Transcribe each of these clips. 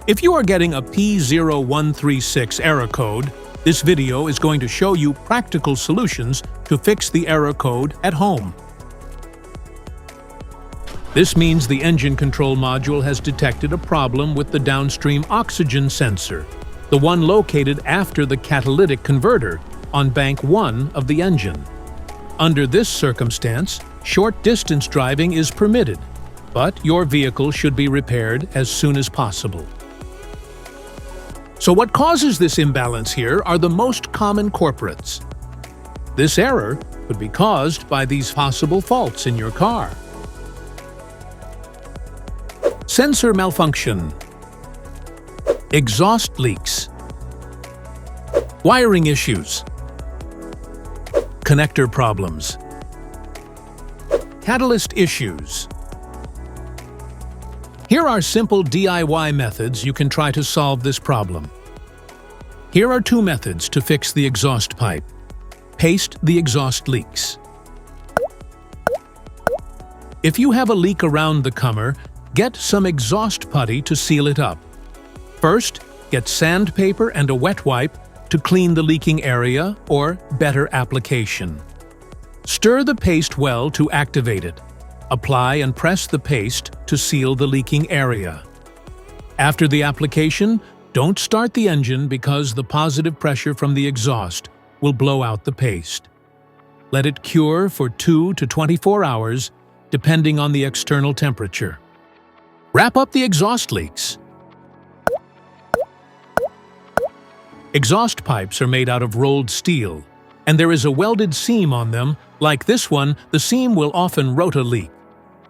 If you are getting a P0136 error code, this video is going to show you practical solutions to fix the error code at home. This means the engine control module has detected a problem with the downstream oxygen sensor, the one located after the catalytic converter on bank 1 of the engine. Under this circumstance, short-distance driving is permitted, but your vehicle should be repaired as soon as possible. So what causes this imbalance here are the most common culprits. This error could be caused by these possible faults in your car. Sensor malfunction, exhaust leaks, wiring issues, connector problems, catalyst issues. Here are simple DIY methods you can try to solve this problem. Here are 2 methods to fix the exhaust pipe. Paste the exhaust leaks. If you have a leak around the comer, get some exhaust putty to seal it up. First, get sandpaper and a wet wipe to clean the leaking area or better application. Stir the paste well to activate it. Apply and press the paste to seal the leaking area. After the application, don't start the engine because the positive pressure from the exhaust will blow out the paste. Let it cure for 2 to 24 hours, depending on the external temperature. Wrap up the exhaust leaks. Exhaust pipes are made out of rolled steel, and there is a welded seam on them. Like this one, the seam will often rota leak.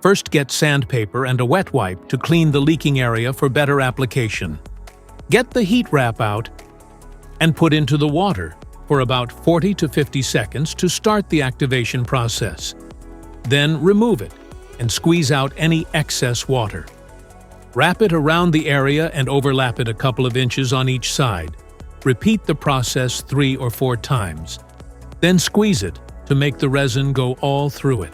First, get sandpaper and a wet wipe to clean the leaking area for better application. Get the heat wrap out and put into the water for about 40 to 50 seconds to start the activation process. Then remove it and squeeze out any excess water. Wrap it around the area and overlap it a couple of inches on each side. Repeat the process 3 or 4 times. Then squeeze it to make the resin go all through it.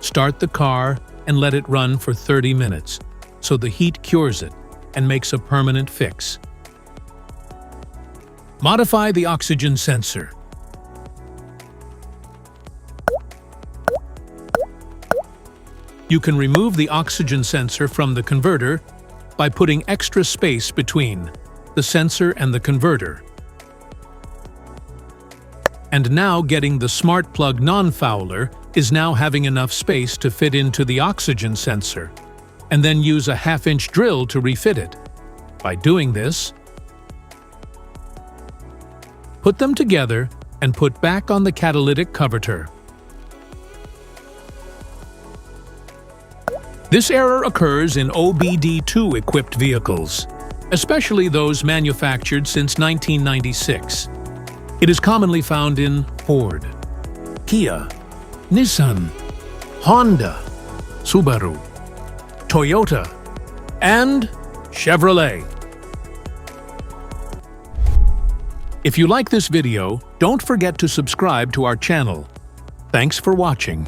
Start the car and let it run for 30 minutes so the heat cures it and makes a permanent fix. Modify the oxygen sensor. You can remove the oxygen sensor from the converter by putting extra space between the sensor and the converter. And now getting the smart plug non-fouler is now having enough space to fit into the oxygen sensor, and then use a 1/2-inch drill to refit it. By doing this, put them together and put back on the catalytic converter. This error occurs in OBD2 equipped vehicles, especially those manufactured since 1996. It is commonly found in Ford, Kia, Nissan, Honda, Subaru, Toyota, and Chevrolet. If you like this video, don't forget to subscribe to our channel. Thanks for watching.